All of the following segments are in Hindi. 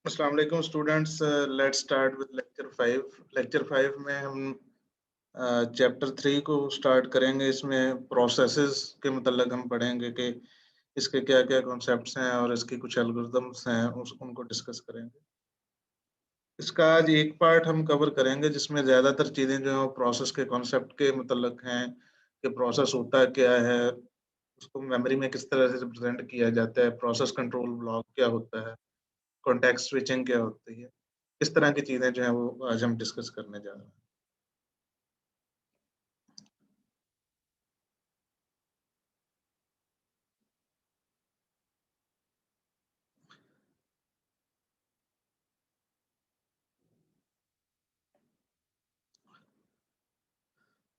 अस्सलाम वालेकुम students. Let's start with lecture 5। Lecture 5 में हम चैप्टर 3 को स्टार्ट करेंगे। इसमें प्रोसेसेस के मतलब हम पढ़ेंगे कि इसके क्या-क्या कॉन्सेप्ट्स हैं और इसकी कुछ एल्गोरिदम्स हैं, उस उनको डिस्कस करेंगे। इसका आज एक पार्ट हम कवर करेंगे जिसमें ज़्यादातर चीज़ें जो हैं वो प्रोसेस के कॉन्सेप्ट के मतलब हैं कि प्रोसेस होता क्या है, उसको मेमोरी में किस तरह से रिप्रेज़ेंट किया जाता है, प्रोसेस कंट्रोल ब्लॉक क्या होता है, कॉन्टेक्स्ट स्विचिंग क्या होती है। इस तरह की चीज़ें जो हैं वो आज हम डिस्कस करने जा रहे हैं।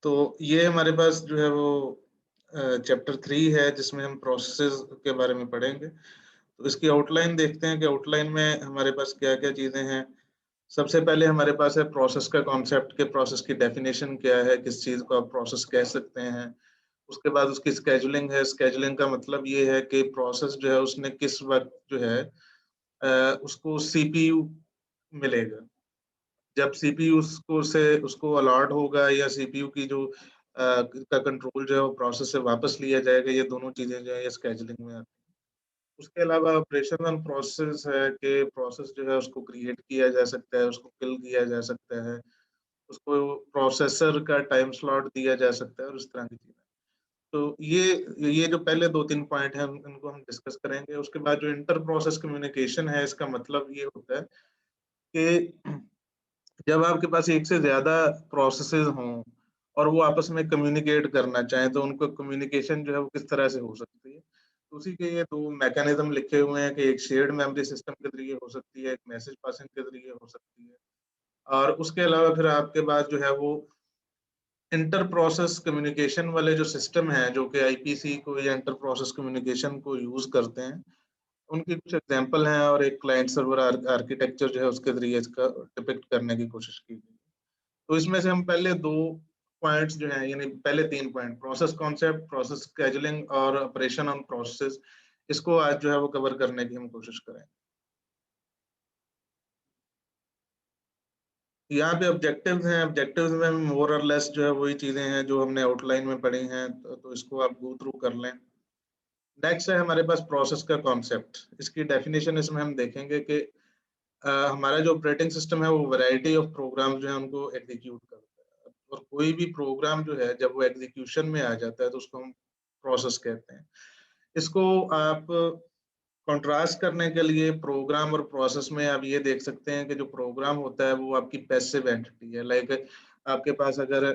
तो ये हमारे पास जो है वो चैप्टर 3 है जिसमें हम प्रोसेसेस के बारे में पढ़ेंगे। तो इसकी आउटलाइन देखते हैं कि आउटलाइन में हमारे पास क्या-क्या चीज़ें हैं। सबसे पहले हमारे पास है प्रोसेस का कॉन्सेप्ट कि प्रोसेस की डेफिनिशन क्या है, किस चीज़ को आप प्रोसेस कह सकते हैं। उसके बाद उसकी शेड्यूलिंग है, शेड्यूलिंग का मतलब ये है कि प्रोसेस जो है उसने किस वक़्त जो है उसको सीपीयू मिलेगा। जब सीपीयू उसको अलॉट होगा या सीपीयू की जो का कंट्रोल जो है वो प्रोसेस से वापस लिया जाएगा, ये दोनों चीज़ें जो है ये शेड्यूलिंग में आती हैं। उसके अलावा ऑपरेशनल प्रोसेस है कि प्रोसेस जो है उसको क्रिएट किया जा सकता है, उसको किल किया जा सकता है, उसको प्रोसेसर का टाइम स्लॉट दिया जा सकता है और इस तरह की चीज़ें। तो ये जो पहले 2-3 पॉइंट हैं इनको हम डिस्कस करेंगे। उसके बाद जो इंटर प्रोसेस कम्युनिकेशन है, इसका मतलब ये होता है कि जब आपके पास एक से ज़्यादा प्रोसेसेज़ हों और वो आपस में कम्युनिकेट करना चाहें, तो उनको कम्युनिकेशन जो है वो किस तरह से हो सकती है। तो उसी के ये 2 मैकेनिज़्म लिखे हुए हैं कि एक शेयर्ड मेमोरी सिस्टम के ज़रिए हो सकती है, एक मैसेज पासिंग के ज़रिए हो सकती है। और उसके अलावा फिर आपके पास जो है वो इंटर प्रोसेस कम्युनिकेशन वाले जो सिस्टम हैं, जो कि आईपीसी को या इंटर प्रोसेस कम्युनिकेशन को यूज़ करते हैं, उनकी कुछ एग्ज़ाम्पल हैं और एक क्लाइंट सर्वर आर्किटेक्चर जो है उसके ज़रिए इसका डिपिक्ट करने की कोशिश की गई। तो इसमें से हम पहले 2 पॉइंट्स जो हैं, यानी पहले 3 point process concept, process scheduling और ऑपरेशन ऑन प्रोसेस, इसको आज जो है वो कवर करने की हम कोशिश करेंगे। यहाँ पे ऑब्जेक्टिव्स हैं, ऑब्जेक्टिव्स में मोर और लेस जो है वही चीज़ें हैं जो हमने आउटलाइन में पढ़ी हैं, तो इसको आप गो थ्रू कर लें। नेक्स्ट है हमारे पास प्रोसेस का कॉन्सेप्ट। इसकी डेफिनिशन इसमें हम देखेंगे कि हमारा जो ऑपरेटिंग सिस्टम है वो वैरायटी ऑफ प्रोग्राम्स जो है उनको एग्जीक्यूट करता है और कोई भी प्रोग्राम जो है जब वो एग्जीक्यूशन में आ जाता है तो उसको हम प्रोसेस कहते हैं। इसको आप कंट्रास्ट करने के लिए प्रोग्राम और प्रोसेस में आप ये देख सकते हैं कि जो प्रोग्राम होता है वो आपकी पैसिव एंटिटी है। लाइक आपके पास अगर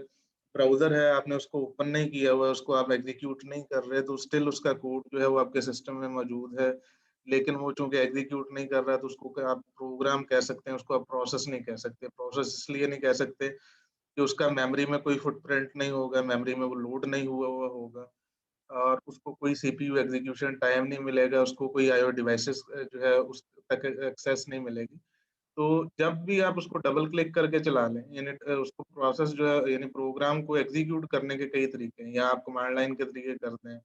ब्राउज़र है, आपने उसको ओपन नहीं किया हुआ है, उसको आप एग्ज़ीक्यूट नहीं कर रहे, तो स्टिल उसका कोड जो है वो आपके सिस्टम में मौजूद है। लेकिन वो चूँकि एग्ज़ीक्यूट नहीं कर रहा है, तो उसको क्या आप प्रोग्राम कह सकते हैं, उसको आप प्रोसेस नहीं कह सकते। प्रोसेस इसलिए नहीं कह सकते कि उसका मेमोरी में कोई फुटप्रिंट नहीं होगा, मेमोरी में वो लोड नहीं हुआ हुआ होगा। और उसको कोई सीपीयू एग्जीक्यूशन टाइम नहीं मिलेगा, उसको कोई आईओ डिवाइसेस जो है उस तक एक्सेस नहीं मिलेगी। तो जब भी आप उसको डबल क्लिक करके चला लें, यानी उसको प्रोसेस जो है यानी प्रोग्राम को एग्जीक्यूट करने के कई तरीके हैं। या आप कमांड लाइन के ज़रिए कर दें,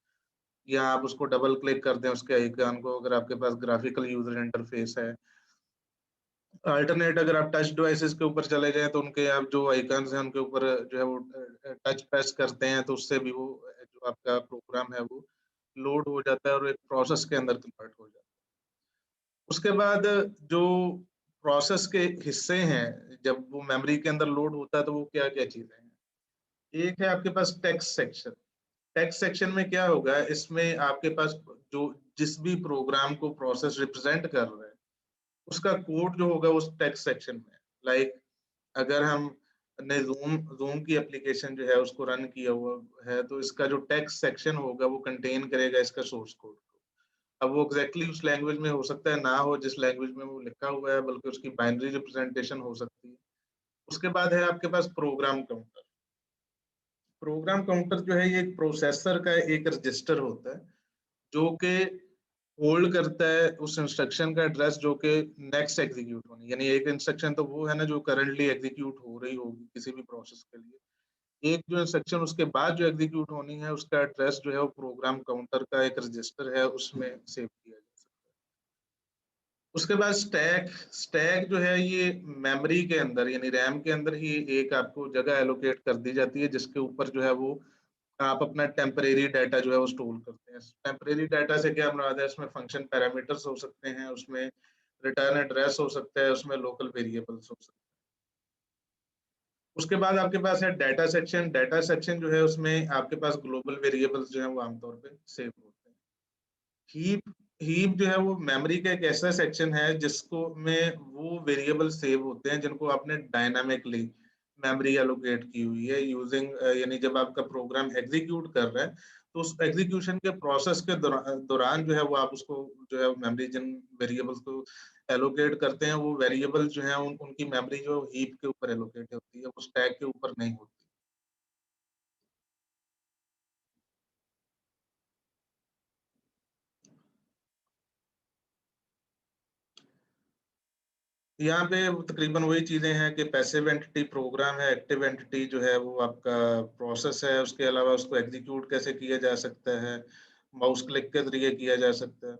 या आप उसको डबल क्लिक कर दें उसके आइकन को, अगर आपके पास ग्राफिकल यूज़र इंटरफेस है। अल्टरनेट अगर आप टच डिवाइसेज़ के ऊपर चले जाएँ, तो उनके आप जो आइकन्स हैं, उनके ऊपर जो है वो टच प्रेस करते हैं, तो उससे भी वो जो आपका प्रोग्राम है, वो लोड हो जाता है और एक प्रोसेस के अंदर कन्वर्ट हो जाता है। उसके बाद जो प्रोसेस के हिस्से हैं, जब वो मेमोरी के अंदर लोड होता है, तो वो क्या-क्या चीज़ें हैं? एक है आपके पास टेक्स्ट सेक्शन। टेक्स्ट सेक्शन में क्या होगा, इसमें आपके पास जो जिस भी प्रोग्राम को प्रोसेस रिप्रेज़ेंट कर रहा है, उसका कोड जो होगा उस टेक्स्ट सेक्शन में है। लाइक अगर हमने ज़ूम की एप्लीकेशन जो है उसको रन किया हुआ है, तो इसका जो टेक्स्ट सेक्शन होगा वो कंटेन करेगा इसका सोर्स कोड को। अब वो एग्ज़ैक्टली उस लैंग्वेज में हो सकता है ना हो जिस लैंग्वेज में वो लिखा हुआ है, बल्कि उसकी बाइनरी रिप्रेजेंटेशन हो सकती है। उसके बाद है आपके पास प्रोग्राम काउंटर। प्रोग्राम काउंटर जो है ये एक प्रोसेसर का एक रजिस्टर होता है, जो कि होल्ड करता है उस इंस्ट्रक्शन का एड्रेस जो कि नेक्स्ट एग्जीक्यूट होनी, यानी एक इंस्ट्रक्शन तो वो है ना जो करंटली एग्जीक्यूट हो रही होगी किसी भी प्रोसेस के लिए। एक जो इंस्ट्रक्शन उसके बाद जो एग्जीक्यूट होनी है उसका एड्रेस जो है वो प्रोग्राम काउंटर का एक रजिस्टर है उसमें सेव किया जा सकता है। उसके बाद स्टैक स्टैक जो है ये मेमोरी के अंदर यानी रैम के अंदर ही एक आपको जगह एलोकेट कर दी जाती है, जिसके ऊपर जो है वो आप अपना टेम्परेरी डाटा जो है वो स्टोर करते हैं। टेम्परेरी डाटा से क्या मुराद है, उसमें फंक्शन पैरामीटर्स हो सकते हैं, उसमें रिटर्न एड्रेस हो सकता है, उसमें लोकल वेरिएबल्स हो सकते हैं। उसके बाद आपके पास है डाटा सेक्शन। डाटा सेक्शन जो है उसमें आपके पास ग्लोबल वेरिएबल्स जो है वो आमतौर पे सेव होते हैं। हीप हीप जो है वो मेमोरी का एक ऐसा सेक्शन है जिसको में वो वेरिएबल सेव होते हैं जिनको आपने डायनामिकली मेमोरी एलोकेट की हुई है यूजिंग यानी जब आपका प्रोग्राम एग्जीक्यूट कर रहा है तो उस एग्जीक्यूशन के प्रोसेस के दौरान जो है वो आप उसको जो है मेमोरी जिन वेरिएबल्स को एलोकेट करते हैं वो वेरिएबल जो है उनकी मेमोरी जो हीप के ऊपर एलोकेट होती है, वो स्टैक के ऊपर नहीं होती। यहाँ पे तकरीबन वही चीजें हैं कि पैसिव एंटिटी प्रोग्राम है, एक्टिव एंटिटी जो है वो आपका प्रोसेस है, उसके अलावा उसको एग्जीक्यूट कैसे किया जा सकता है, माउस क्लिक के जरिए किया जा सकता है।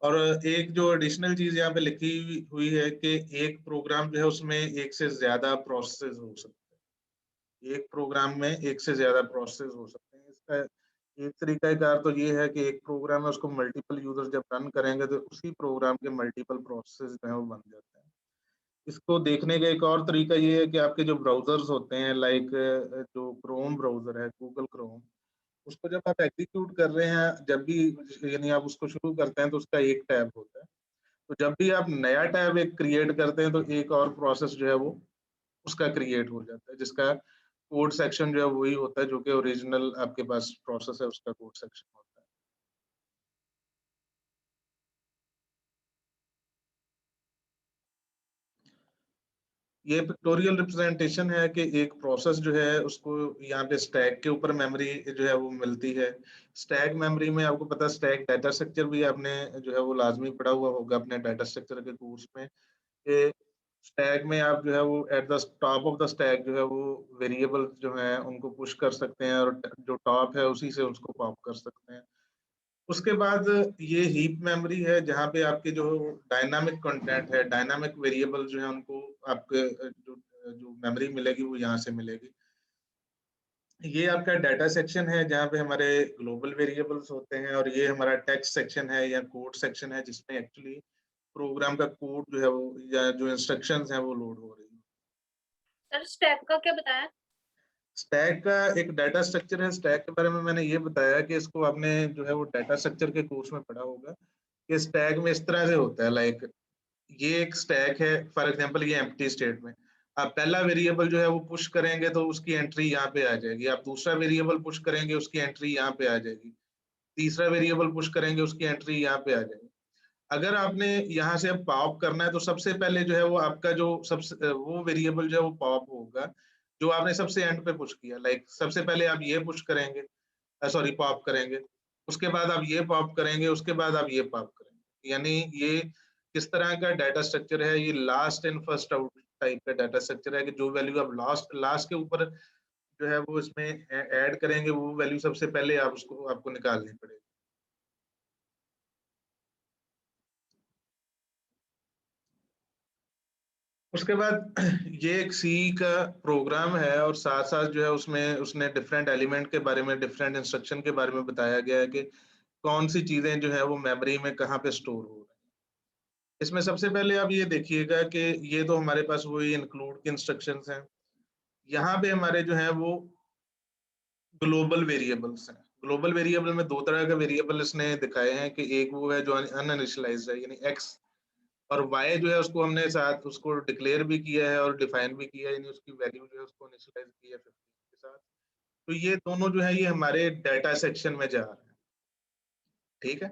और एक जो एडिशनल चीज यहाँ पे लिखी हुई है कि एक प्रोग्राम जो है उसमें एक से ज्यादा प्रोसेस हो सकते हैं, एक प्रोग्राम में एक से ज्यादा प्रोसेस हो सकते हैं। इसका एक तरीका कार तो ये है कि एक प्रोग्राम है उसको मल्टीपल यूजर जब रन करेंगे तो उसी प्रोग्राम के मल्टीपल प्रोसेस जो है वो बन जाते हैं। इसको देखने का एक और तरीका ये है कि आपके जो ब्राउजर्स होते हैं लाइक जो क्रोम ब्राउजर है, गूगल क्रोम, उसको जब आप एग्जीक्यूट कर रहे हैं, जब भी यानी आप उसको शुरू करते हैं तो उसका एक टैब होता है। तो जब भी आप नया टैब एक क्रिएट करते हैं तो एक और प्रोसेस जो है वो उसका क्रिएट हो जाता है, जिसका कोड सेक्शन जो है वही होता है जो कि ओरिजिनल आपके पास प्रोसेस है उसका कोड सेक्शन होता है। ये पिक्टोरियल रिप्रेजेंटेशन है कि एक प्रोसेस जो है उसको यहाँ पे स्टैक के ऊपर मेमोरी जो है वो मिलती है। स्टैक मेमोरी में आपको पता है स्टैक डाटा स्ट्रक्चर भी आपने जो है वो लाजमी पढ़ा हुआ होगा अपने डाटा स्ट्रक्चर के कोर्स में कि स्टैक में आप जो है वो at the top of the stack जो है वो वेरिएबल जो है उनको पुश कर सकते हैं और जो टॉप है उसी से उसको पॉप कर सकते हैं। उसके बाद ये हीप मेमोरी है जहाँ पे आपके जो डायनामिक कंटेंट है, डायनामिक वेरिएबल जो है उनको आपके जो जो मेमोरी मिलेगी वो यहाँ से मिलेगी। ये आपका डाटा सेक्शन है जहाँ पे हमारे ग्लोबल वेरिएबल्स होते हैं और ये हमारा टेक्स्ट सेक्शन है या कोड सेक्शन है जिसमें एक्चुअली प्रोग्राम का कोड जो है वो या जो इंस्ट्रक्शंस हैं वो लोड हो रही है। सर स्टेप का क्या बताया? स्टैक का एक डाटा स्ट्रक्चर है। स्टैक के बारे में मैंने ये बताया कि इसको आपने जो है वो डाटा स्ट्रक्चर के कोर्स में पढ़ा होगा कि स्टैक में इस तरह से होता है लाइक ये एक स्टैक है, फॉर एग्जांपल ये एम्प्टी स्टेट में आप पहला वेरिएबल जो है वो पुश करेंगे तो उसकी एंट्री यहाँ पे आ जाएगी, आप दूसरा वेरिएबल पुश करेंगे उसकी एंट्री यहाँ पे आ जाएगी, तीसरा वेरिएबल पुश करेंगे उसकी एंट्री यहाँ पे आ जाएगी। अगर आपने यहाँ से अब पॉप करना है तो सबसे पहले जो है वो आपका जो सबसे वो वेरिएबल जो है वो पॉप होगा जो आपने सबसे एंड पे पुश किया। लाइक सबसे पहले आप ये पुश करेंगे, सॉरी पॉप करेंगे, उसके बाद आप ये पॉप करेंगे, उसके बाद आप ये पॉप करेंगे। यानी ये किस तरह का डाटा स्ट्रक्चर है, ये last in first out type का डाटा स्ट्रक्चर है कि जो वैल्यू आप लास्ट लास्ट के ऊपर जो है वो इसमें ऐड करेंगे वो वैल्यू सबसे पहले आप उसको आपको निकालनी पड़ेगी। उसके बाद ये एक सी का प्रोग्राम है और साथ साथ जो है उसमें उसने डिफरेंट एलिमेंट के बारे में, डिफरेंट इंस्ट्रक्शन के बारे में बताया गया है कि कौन सी चीजें जो है वो मेमोरी में कहाँ पे स्टोर हो रही है। इसमें सबसे पहले आप ये देखिएगा कि ये तो हमारे पास वही इंक्लूड के इंस्ट्रक्शंस हैं। यहाँ पे हमारे जो है वो ग्लोबल वेरिएबल्स हैं। ग्लोबल वेरिएबल में दो तरह के वेरिएबल इसने दिखाए हैं कि एक वो है जो अनइनिशियलाइज्ड है यानी एक्स, और वाई जो है उसको हमने साथ उसको डिक्लेयर भी किया है और डिफाइन भी किया है, यानी उसकी वैल्यू जो है उसको इनिशियलाइज की है 15 के साथ। तो ये दोनों जो है ये हमारे डाटा सेक्शन में जा रहे हैं। ठीक है,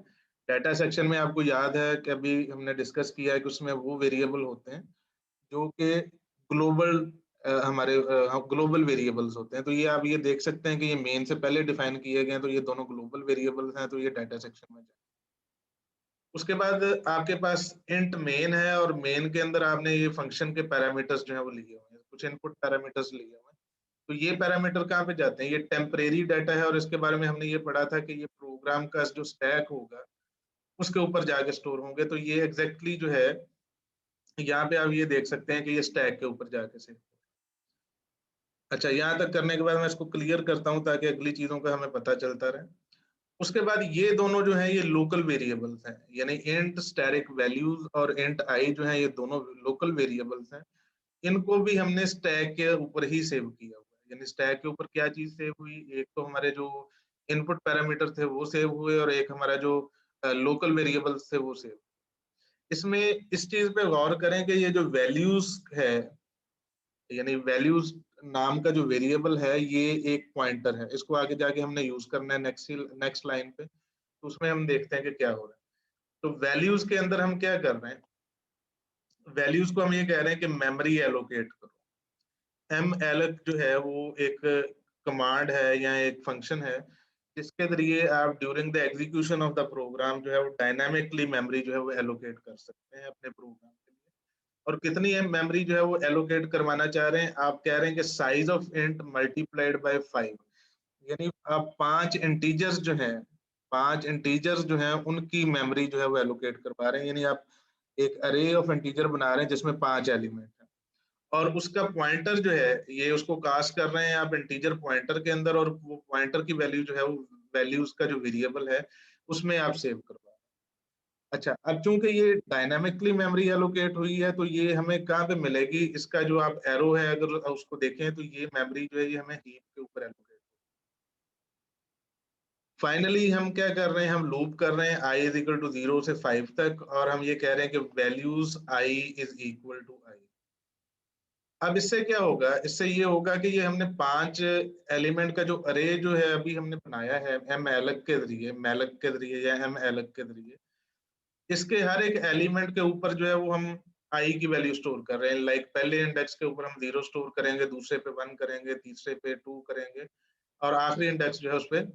डाटा सेक्शन में आपको याद है कि अभी हमने डिस्कस किया है कि उसमें वो वेरिएबल होते हैं जो कि ग्लोबल हमारे ग्लोबल वेरिएबल्स होते हैं। तो ये आप ये देख सकते हैं कि ये मेन से पहले डिफाइन किए गए हैं तो ये दोनों ग्लोबल वेरिएबल्स हैं, तो ये डाटा सेक्शन में जाए। उसके बाद आपके पास इंट मेन है और मेन के अंदर आपने ये फंक्शन के पैरामीटर्स जो है वो लिए हुए हैं, कुछ इनपुट पैरामीटर्स लिए हुए हैं। तो ये पैरामीटर कहाँ पे जाते हैं, ये टेम्परेरी डाटा है और इसके बारे में हमने ये पढ़ा था कि ये प्रोग्राम का जो स्टैक होगा उसके ऊपर जाके स्टोर होंगे। तो ये एग्जैक्टली जो है यहाँ पे आप ये देख सकते हैं कि ये स्टैक के ऊपर जाके से। अच्छा, यहाँ तक करने के बाद मैं इसको क्लियर करता हूँ ताकि अगली चीजों का हमें पता चलता रहे। उसके बाद ये दोनों जो है ये लोकल वेरिएबल्स हैं, यानी इंट स्टैटिक वैल्यूज और इंट आई जो है ये दोनों लोकल वेरिएबल्स हैं। इनको भी हमने स्टैक के ऊपर ही सेव किया हुआ है। यानी स्टैक के ऊपर क्या चीज सेव हुई, एक तो हमारे जो इनपुट पैरामीटर थे वो सेव हुए और एक हमारा जो लोकल वेरिएबल्स थे वो सेव। इसमें इस चीज पे गौर करें कि ये जो वैल्यूज है, यानी वैल्यूज नाम का जो वेरिएबल है ये एक पॉइंटर है। इसको आगे जाके हमने यूज करना है नेक्स्ट लाइन पे, तो उसमें हम देखते हैं कि क्या हो रहा है। तो वैल्यूज के अंदर हम क्या कर रहे हैं, वैल्यूज को हम ये कह रहे हैं कि मेमोरी एलोकेट करो। एम एलक जो है वो एक कमांड है या एक फंक्शन है जिसके जरिए आप during the execution of the program जो है वो डायनामिकली मेमोरी जो है वो एलोकेट कर सकते हैं अपने प्रोग्राम के लिए। और कितनी मेमोरी जो है वो एलोकेट करवाना चाह रहे हैं, आप कह रहे हैं कि size of int multiplied by 5, यानी आप 5 इंटीजर्स जो हैं, 5 इंटीजर्स जो हैं उनकी मेमोरी जो है वो एलोकेट करवा रहे हैं। यानी आप एक अरे ऑफ इंटीजर बना रहे हैं जिसमें 5 एलिमेंट है और उसका पॉइंटर जो है ये उसको कास्ट कर रहे हैं आप इंटीजर पॉइंटर के अंदर, और वो पॉइंटर की वैल्यू जो है वो वैल्यूज का जो वेरिएबल है उसमें आप सेव करवा रहे हैं। अच्छा, अब चूंकि ये डायनामिकली मेमोरी एलोकेट हुई है तो ये हमें कहाँ पे मिलेगी, इसका जो आप एरो है अगर उसको देखें तो ये मेमोरी जो है ये हमें हीप के ऊपर एलोकेट। फाइनली हम क्या कर रहे हैं, हम लूप कर रहे हैं i इज इक्वल टू 0 से 5 तक, और हम ये कह रहे हैं कि values i is equal to i। अब इससे क्या होगा, इससे ये होगा कि ये हमने 5 एलिमेंट का जो अरे जो है अभी हमने बनाया है एम एलक के जरिए, मैलक के जरिए या एम एलक के जरिए, इसके हर एक एलिमेंट के ऊपर जो है वो हम आई की वैल्यू स्टोर कर रहे हैं। लाइक पहले इंडेक्स के ऊपर हम 0 स्टोर करेंगे, दूसरे पे 1 करेंगे, तीसरे पे 2 करेंगे, और आखिरी इंडेक्स जो है उस पर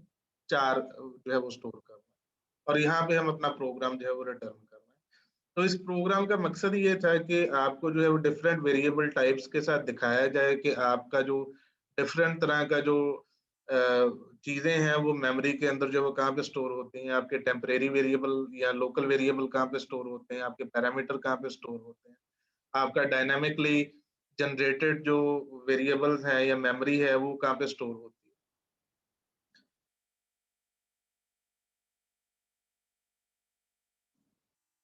4 जो है वो स्टोर कर रहे हैं। और यहाँ पे हम अपना प्रोग्राम जो है वो रिटर्न कर रहे हैं। तो इस प्रोग्राम का मकसद ये था कि आपको जो है वो डिफरेंट वेरिएबल टाइप्स के साथ दिखाया जाए कि आपका जो डिफरेंट तरह का जो चीजें हैं वो मेमोरी के अंदर जो वो कहाँ पे स्टोर होती हैं, आपके टेम्परेरी वेरिएबल या लोकल वेरिएबल कहाँ पे स्टोर होते हैं, आपके पैरामीटर कहाँ पे स्टोर होते हैं, आपका डायनामिकली जनरेटेड जो वेरिएबल्स हैं या मेमोरी है वो कहाँ पे स्टोर होती है।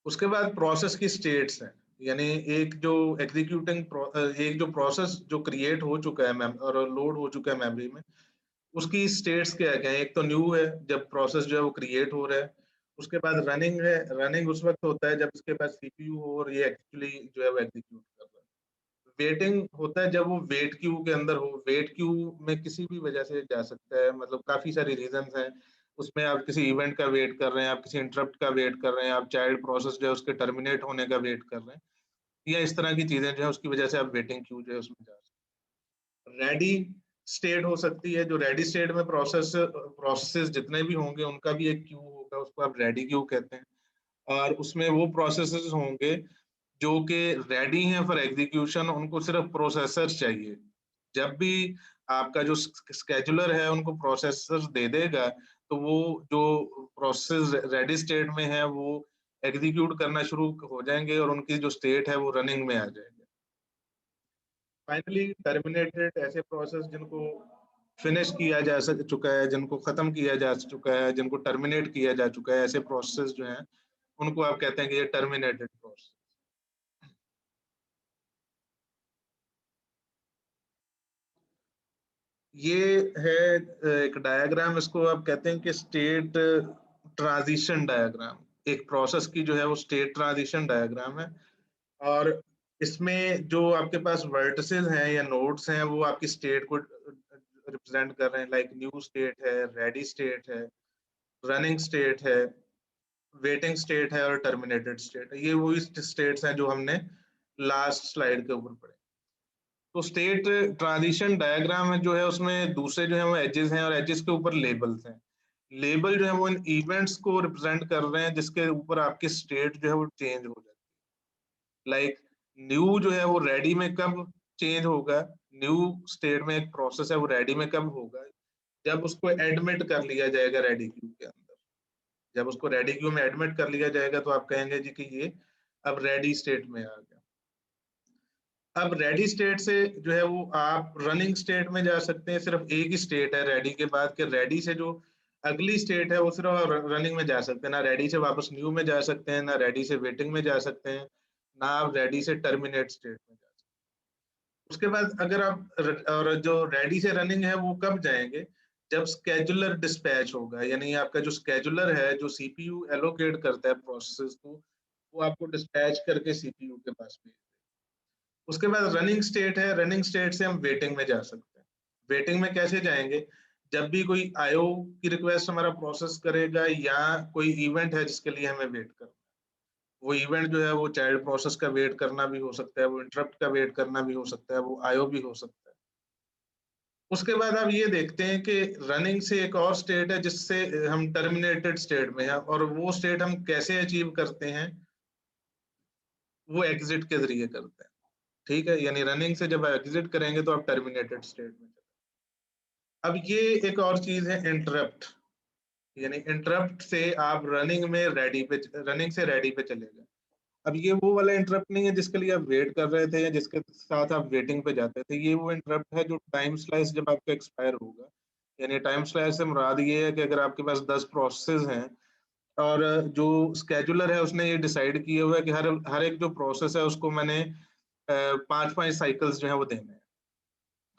उसके बाद प्रोसेस की स्टेट्स हैं, यानी एक जो एक जो प्रोसेस जो क्रिएट हो चुका है और लोड हो चुका है मेमोरी में, उसकी स्टेट्स क्या क्या है। एक तो न्यू है, जब प्रोसेस जो है वो क्रिएट हो रहा है। उसके बाद रनिंग है, रनिंग उस वक्त होता है जब इसके पास सीपीयू हो और ये एक्चुअली जो है वो एग्जीक्यूट कर रहा है। वेटिंग होता है जब वो वेट क्यू के अंदर हो। वेट क्यू में किसी भी वजह से जा सकता है, मतलब काफी सारी रीजंस हैं उसमें। आप किसी इवेंट का वेट कर रहे हैं, आप किसी इंटरप्ट का वेट कर रहे हैं, आप चाइल्ड प्रोसेस जो है उसके टर्मिनेट होने का वेट कर रहे हैं, या इस तरह की चीजें जो है उसकी वजह से आप वेटिंग क्यू जो है उसमें जा सकते हैं। रेडी स्टेट हो सकती है, जो रेडी स्टेट में प्रोसेसेस जितने भी होंगे उनका भी एक क्यू होगा, उसको आप रेडी क्यू कहते हैं। और उसमें वो प्रोसेसेस होंगे जो कि रेडी हैं फॉर एग्जीक्यूशन, उनको सिर्फ प्रोसेसर चाहिए। जब भी आपका जो स्केजुलर है उनको प्रोसेसर दे देगा तो वो जो प्रोसेस रेडी स्टेट में है वो एग्जीक्यूट करना शुरू हो जाएंगे और उनकी जो स्टेट है वो रनिंग में आ जाएंगे। फाइनली टर्मिनेटेड ऐसे प्रोसेस जिनको फिनिश किया जा चुका है, जिनको खत्म किया जा चुका है, जिनको टर्मिनेट किया जा चुका है, ऐसे प्रोसेस जो हैं उनको आप कहते हैं कि ये टर्मिनेटेड प्रोसेस। ये है एक डायग्राम, इसको आप कहते हैं कि स्टेट ट्रांजिशन डायग्राम। एक प्रोसेस की जो है वो स्टेट ट्रांजिशन डायग्राम है, और इसमें जो आपके पास वर्टिसेस हैं या नोड्स हैं वो आपकी स्टेट को रिप्रेजेंट कर रहे हैं। लाइक न्यू स्टेट है, रेडी स्टेट है, रनिंग स्टेट है, वेटिंग स्टेट है और टर्मिनेटेड स्टेट है। ये वही स्टेट्स हैं जो हमने लास्ट स्लाइड के ऊपर पढ़े। तो स्टेट ट्रांजिशन डायग्राम में जो है उसमें दूसरे जो है वो एजेस हैं और एजेस के ऊपर लेबल्स हैं। लेबल जो है वो इन इवेंट्स को रिप्रेजेंट कर रहे हैं जिसके ऊपर आपकी स्टेट जो है वो चेंज हो जाती है। लाइक न्यू जो है वो रेडी में कब चेंज होगा, न्यू स्टेट में एक प्रोसेस है वो रेडी में कब होगा, जब उसको एडमिट कर लिया जाएगा रेडी क्यू के अंदर। जब उसको रेडी क्यू में एडमिट कर लिया जाएगा तो आप कहेंगे जी कि ये अब रेडी स्टेट में आ गया। अब रेडी स्टेट से जो है वो आप रनिंग स्टेट में जा सकते हैं। सिर्फ एक ही स्टेट है रेडी के बाद के रेडी से जो अगली स्टेट है वो सिर्फ रनिंग में जा सकते हैं। ना रेडी से वापस न्यू में जा सकते हैं, ना रेडी से वेटिंग में जा सकते हैं, ना आप रेडी से टर्मिनेट स्टेट में जा सकते हैं। उसके बाद अगर आप और जो रेडी से रनिंग है वो कब जाएंगे, जब स्केजुलर डिस्पैच होगा, यानी आपका जो स्केजुलर है जो सीपीयू एलोकेट करता है प्रोसेस को, वो आपको डिस्पैच करके सीपीयू के पास भेज। उसके बाद रनिंग स्टेट है, रनिंग स्टेट से हम वेटिंग में जा सकते हैं। वेटिंग में कैसे जाएंगे, जब भी कोई आईओ की रिक्वेस्ट हमारा प्रोसेस करेगा या कोई इवेंट है जिसके लिए हमें वेट करना, वो इवेंट जो है वो चाइल्ड प्रोसेस का वेट करना भी हो सकता है, वो इंटरप्ट का वेट करना भी हो सकता है, वो आईओ भी हो सकता है। उसके बाद आप ये देखते हैं कि रनिंग से एक और स्टेट है जिससे हम टर्मिनेटेड स्टेट में है, और वो स्टेट हम कैसे अचीव करते हैं, वो एग्जिट के जरिए करते हैं। ठीक है, यानी रनिंग से जब एग्जिट करेंगे तो आप टर्मिनेटेड स्टेट में चले। अब ये एक और चीज है इंटरप्ट, यानी इंटरप्ट से आप रनिंग से रेडी पे चले गए। अब ये वो वाला इंटरप्ट नहीं है जिसके लिए आप वेट कर रहे थे या जिसके साथ आप वेटिंग पे जाते थे। ये वो इंटरप्ट है जो टाइम स्लाइस जब आपका एक्सपायर होगा, यानी टाइम स्लाइस से मुराद ये है कि अगर आपके पास 10 प्रोसेस हैं और जो स्केजुलर है उसने ये डिसाइड किया हुआ है कि हर एक जो प्रोसेस है उसको मैंने 5-5 साइकिल्स जो है वो देने हैं।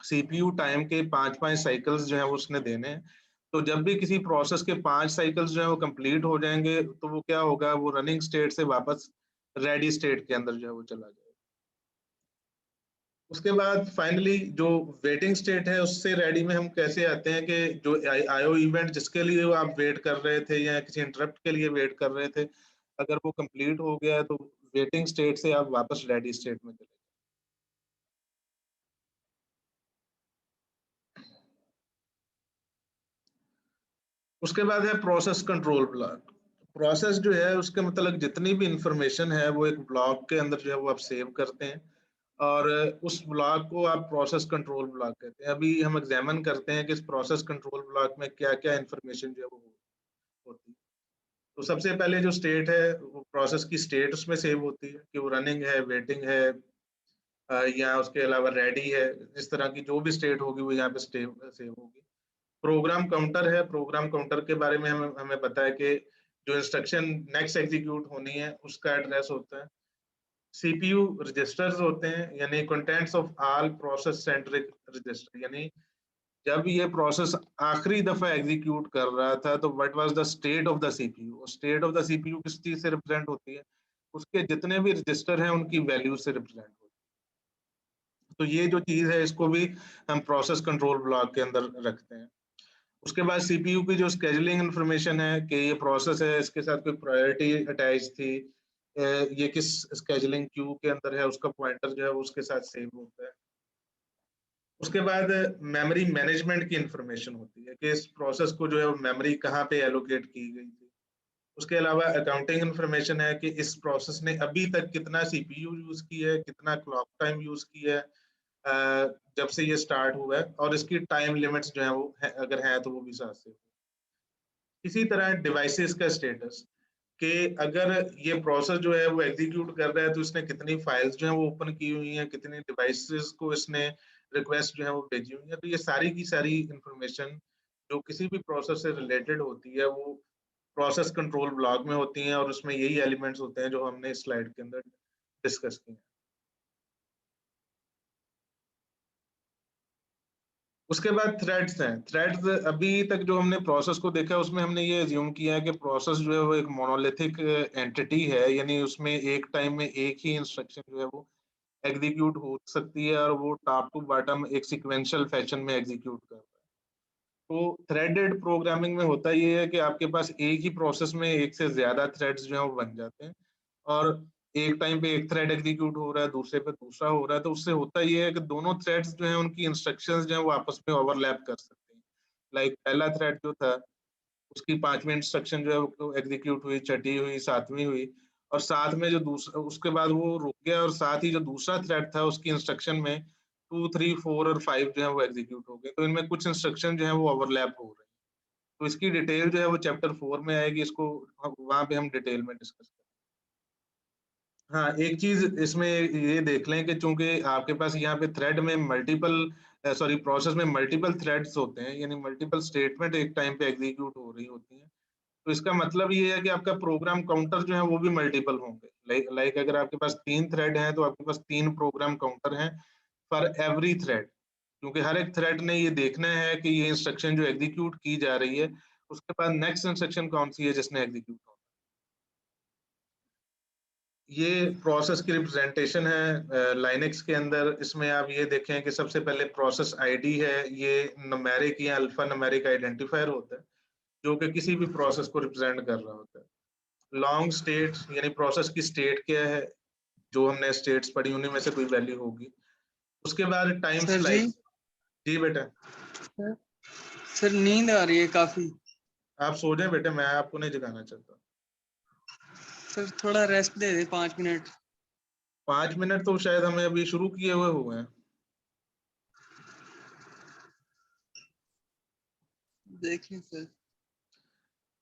सीपीयू टाइम के 5-5 साइकिल्स जो है वो उसने देने हैं। तो जब भी किसी प्रोसेस के 5 साइकिल्स जो है वो कंप्लीट हो जाएंगे तो वो क्या होगा, वो रनिंग स्टेट से वापस रेडी स्टेट के अंदर जो है वो चला जाएगा। उसके बाद फाइनली जो वेटिंग स्टेट है उससे रेडी में हम कैसे आते हैं कि जो आईओ इवेंट जिसके लिए आप वेट कर रहे थे या किसी इंटरप्ट के लिए वेट कर रहे थे, अगर वो कंप्लीट हो गया तो वेटिंग स्टेट से आप वापस रेडी स्टेट में चले। उसके बाद है प्रोसेस कंट्रोल ब्लॉक। प्रोसेस जो है उसके मतलब जितनी भी इंफॉर्मेशन है वो एक ब्लॉक के अंदर जो है वो आप सेव करते हैं, और उस ब्लॉक को आप प्रोसेस कंट्रोल ब्लॉक कहते हैं। अभी हम एग्जामिन करते हैं कि इस प्रोसेस कंट्रोल ब्लॉक में क्या क्या इंफॉर्मेशन जो है वो होती है। तो सबसे पहले जो स्टेट है वो प्रोसेस की स्टेट उसमें सेव होती है कि वो रनिंग है, वेटिंग है, या उसके अलावा रेडी है। इस तरह की जो भी स्टेट होगी वो यहाँ पे सेव होगी। प्रोग्राम काउंटर है, प्रोग्राम काउंटर के बारे में हमें हमें पता है कि जो इंस्ट्रक्शन नेक्स्ट एग्जीक्यूट होनी है उसका एड्रेस होता है। सीपीयू रजिस्टर्स होते हैं, यानी contents of all process centric register, यानी जब ये प्रोसेस आखिरी दफा एग्जीक्यूट कर रहा था तो what was the state of the CPU. State of the CPU किस चीज से रिप्रेजेंट होती है, उसके जितने भी रजिस्टर हैं उनकी वैल्यू से रिप्रेजेंट होती है। तो ये जो चीज है इसको भी हम प्रोसेस कंट्रोल ब्लॉक के अंदर रखते हैं। उसके बाद सीपीयू की जो स्केजुलिंग इंफॉर्मेशन है कि ये प्रोसेस है, इसके साथ कोई प्रायोरिटी अटैच थी, ये किस स्केजुलिंग क्यू के अंदर है, उसका पॉइंटर जो है वो उसके साथ सेव होता है। उसके बाद मेमोरी मैनेजमेंट की इंफॉर्मेशन होती है कि इस प्रोसेस को जो है मेमोरी कहाँ पे एलोकेट की गई थी। उसके अलावा अकाउंटिंग इंफॉर्मेशन है कि इस प्रोसेस ने अभी तक कितना सीपीयू यूज किया है, कितना क्लॉक टाइम यूज किया है जब से ये स्टार्ट हुआ है, और इसकी टाइम लिमिट्स जो है वो अगर है तो वो भी साथ से। इसी तरह डिवाइसेस का स्टेटस कि अगर ये प्रोसेस जो है वो एग्जीक्यूट कर रहा है तो इसने कितनी फाइल्स जो है वो ओपन की हुई हैं, कितनी डिवाइसेस को इसने रिक्वेस्ट जो है वो भेजी हुई है। तो ये सारी की सारी इंफॉर्मेशन जो किसी भी प्रोसेस से रिलेटेड होती है वो प्रोसेस कंट्रोल ब्लॉक में होती हैं, और उसमें यही एलिमेंट्स होते हैं जो हमने इस स्लाइड के अंदर डिस्कस किए हैं। उसके बाद थ्रेड्स हैं। थ्रेड्स अभी तक जो हमने प्रोसेस को देखा है उसमें हमने ये अज्यूम किया है कि प्रोसेस जो है वो एक मोनोलिथिक एंटिटी है, यानी उसमें एक टाइम में एक ही इंस्ट्रक्शन जो है वो एग्जीक्यूट हो सकती है और वो टॉप टू बॉटम एक सिक्वेंशियल फैशन में एग्जीक्यूट कर रहा है। तो थ्रेडेड प्रोग्रामिंग में होता ये है कि आपके पास एक ही प्रोसेस में एक से ज्यादा थ्रेड्स जो है वो बन जाते हैं, और एक टाइम पे एक थ्रेड एग्जीक्यूट हो रहा है, दूसरे पे दूसरा हो रहा है। तो उससे होता ये है कि दोनों थ्रेड्स जो है उनकी इंस्ट्रक्शंस जो है वो आपस में ओवरलैप कर सकते हैं। लाइक पहला थ्रेड जो था उसकी 5वीं इंस्ट्रक्शन जो है वो एग्जीक्यूट हुई, छठी हुई, 7वीं हुई, और साथ में जो दूसरा उसके बाद वो रुक गया, और साथ ही जो दूसरा थ्रेड था उसकी इंस्ट्रक्शन में 2, 3, 4 और 5 जो है वो एग्जीक्यूट हो गए। तो इनमें कुछ इंस्ट्रक्शन जो है वो ओवरलैप हो रहे हैं। तो इसकी डिटेल जो है वो चैप्टर 4 में आएगी, इसको वहां पे हम डिटेल में डिस्कस करेंगे। हाँ, एक चीज इसमें ये देख लें कि चूंकि आपके पास यहाँ पे थ्रेड में प्रोसेस में मल्टीपल थ्रेड्स होते हैं, यानी मल्टीपल स्टेटमेंट एक टाइम पे एग्जीक्यूट हो रही होती हैं, तो इसका मतलब ये है कि आपका प्रोग्राम काउंटर जो है वो भी मल्टीपल होंगे। लाइक अगर आपके पास 3 थ्रेड हैं तो आपके पास 3 प्रोग्राम काउंटर हैं फॉर एवरी थ्रेड, क्योंकि हर एक थ्रेड ने ये देखना है कि ये इंस्ट्रक्शन जो एग्जीक्यूट की जा रही है उसके बाद नेक्स्ट इंस्ट्रक्शन कौन सी है जिसने एग्जीक्यूट होना। ये प्रोसेस की रिप्रेजेंटेशन है लाइनेक्स के अंदर। इसमें आप ये देखें कि सबसे पहले प्रोसेस आईडी है, ये न्यूमेरिक या अल्फा न्यूमेरिक आइडेंटिफायर होता है जो कि किसी भी प्रोसेस को रिप्रेजेंट कर रहा होता है। लॉन्ग स्टेट यानी प्रोसेस की स्टेट क्या है, जो हमने स्टेट्स पढ़ी उन्हीं में से कोई वैल्यू होगी। उसके बाद टाइम सर जी। स्लाइस। जी बेटा। सर नींद आ रही है काफी। आप सो जाए बेटे, मैं आपको नहीं जगाना चाहता। सर थोड़ा रेस्ट दे दे 5 मिनट। 5 मिनट तो शायद हमें अभी शुरू किए हुए हैं। देखें सर।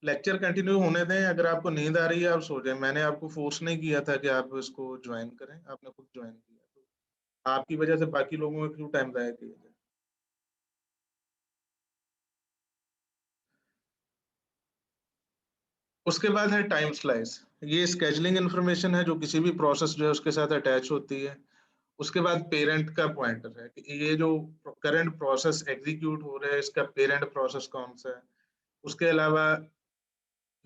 लेक्चर कंटिन्यू होने दें, अगर आपको नींद आ रही है आप सो जाए। मैंने आपको फोर्स नहीं किया था कि आप इसको ज्वाइन करें, आपने खुद ज्वाइन किया, तो आपकी वजह से बाकी लोगों में क्यों टाइम जाया किया जाए। उसके बाद है टाइम स्लाइस। ये स्केजुलिंग इन्फॉर्मेशन है जो किसी भी प्रोसेस जो है उसके साथ अटैच होती है। उसके बाद पेरेंट का पॉइंटर है कि ये जो करंट प्रोसेस एग्जीक्यूट हो रहा है इसका पेरेंट प्रोसेस कौन सा है। उसके अलावा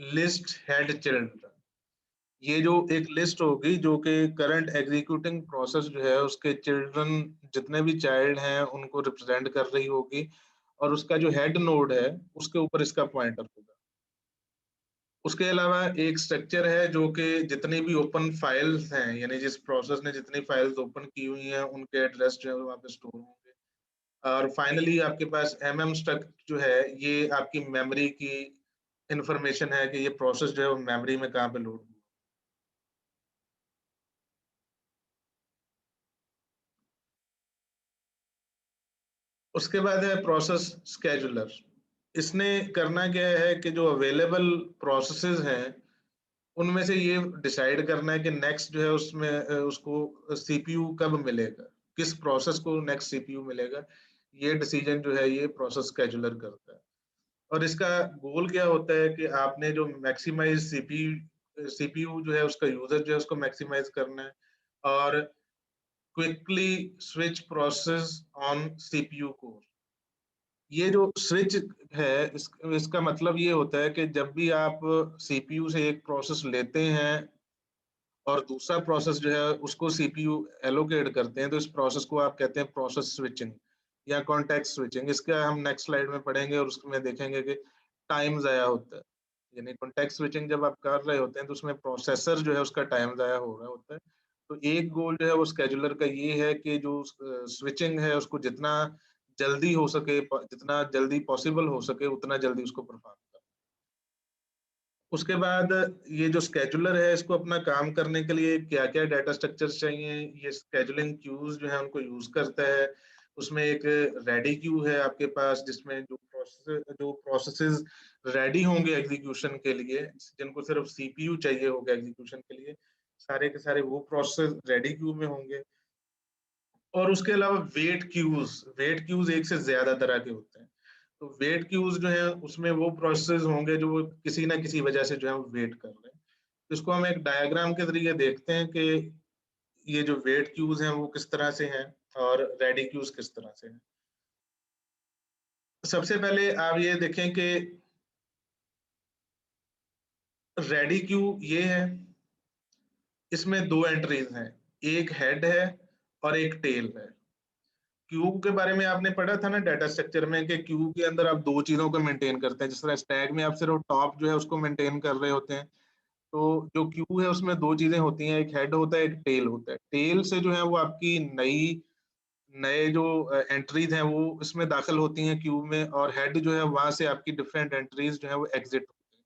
लिस्ट हेड चिल्ड्रन, ये जो एक लिस्ट होगी जो कि करंट एग्जीक्यूटिंग प्रोसेस जो है उसके चिल्ड्रन जितने भी चाइल्ड हैं उनको रिप्रेजेंट कर रही होगी, और उसका जो हेड नोड है उसके ऊपर इसका पॉइंटर होगा। उसके अलावा एक स्ट्रक्चर है जो कि जितनी भी ओपन फाइल्स हैं, यानी जिस प्रोसेस ने जितनी फाइल्स ओपन की हुई हैं उनके एड्रेस जो है वहाँ पे स्टोर होंगे। और फाइनली आपके पास struct जो है ये आपकी मेमोरी की इंफॉर्मेशन है कि ये प्रोसेस जो है वो मेमोरी में कहाँ पे लोड हुआ। उसके बाद है प्रोसेस स्केजुलर। इसने करना क्या है कि जो अवेलेबल प्रोसेसेस हैं उनमें से ये डिसाइड करना है कि नेक्स्ट जो है उसमें उसको सीपीयू कब मिलेगा, किस प्रोसेस को नेक्स्ट सीपीयू मिलेगा। ये डिसीजन जो है ये प्रोसेस स्केजुलर करता है। और इसका गोल क्या होता है कि आपने जो मैक्सिमाइज सीपीयू जो है उसका यूजर जो है उसको मैक्सिमाइज करना है, और quickly switch process on CPU core. ये जो स्विच है इसका मतलब ये होता है कि जब भी आप सीपीयू से एक प्रोसेस लेते हैं और दूसरा प्रोसेस जो है उसको सीपीयू एलोकेट करते हैं, तो इस प्रोसेस को आप कहते हैं प्रोसेस स्विचिंग या कॉन्टेक्स्ट स्विचिंग। इसका हम नेक्स्ट स्लाइड में पढ़ेंगे और उसमें देखेंगे कि टाइम जाया होता है। यानी कॉन्टेक्स्ट स्विचिंग जब आप कर रहे होते हैं तो उसमें प्रोसेसर जो है उसका टाइम जाया हो रहा होता है। तो एक गोल जो है वो स्केजुलर का ये है कि जो स्विचिंग है उसको जितना जल्दी हो सके, जितना जल्दी पॉसिबल हो सके उतना जल्दी उसको परफॉर्म करना। उसके बाद ये जो स्केजुलर है इसको अपना काम करने के लिए क्या क्या डाटा स्ट्रक्चर्स चाहिए, ये स्केजुलिंग क्यूज जो है उनको यूज करता है। उसमें एक रेडी क्यू है आपके पास जिसमें जो प्रोसेसेस रेडी होंगे एग्जीक्यूशन के लिए, जिनको सिर्फ सीपीयू चाहिए होगा एग्जीक्यूशन के लिए, सारे के सारे वो प्रोसेस रेडी क्यू में होंगे। और उसके अलावा वेट क्यूज एक से ज्यादा तरह के होते हैं। तो वेट क्यूज जो है उसमें वो प्रोसेस होंगे जो किसी ना किसी वजह से जो है वेट कर रहे हैं। तो इसको हम एक डायग्राम के जरिए देखते हैं कि ये जो वेट क्यूज हैं वो किस तरह से हैं और रेडी क्यूज किस तरह से हैं। सबसे पहले आप ये देखें कि रेडी क्यू ये है, इसमें 2 एंट्रीज हैं, एक हेड है और एक टेल है। क्यू के बारे में आपने पढ़ा था ना डाटा स्ट्रक्चर में कि क्यू के अंदर आप 2 चीजों को मेंटेन करते हैं। जिस तरह स्टैक में आप सिर्फ टॉप जो है उसको मेंटेन कर रहे होते हैं, तो जो क्यू है उसमें 2 चीजें होती हैं, एक हेड होता है एक टेल होता है। टेल से जो है वो आपकी नए जो एंट्रीज हैं वो इसमें दाखिल होती हैं क्यू में, और हेड जो है वहां से आपकी डिफरेंट एंट्रीज जो है वो एग्जिट होती हैं।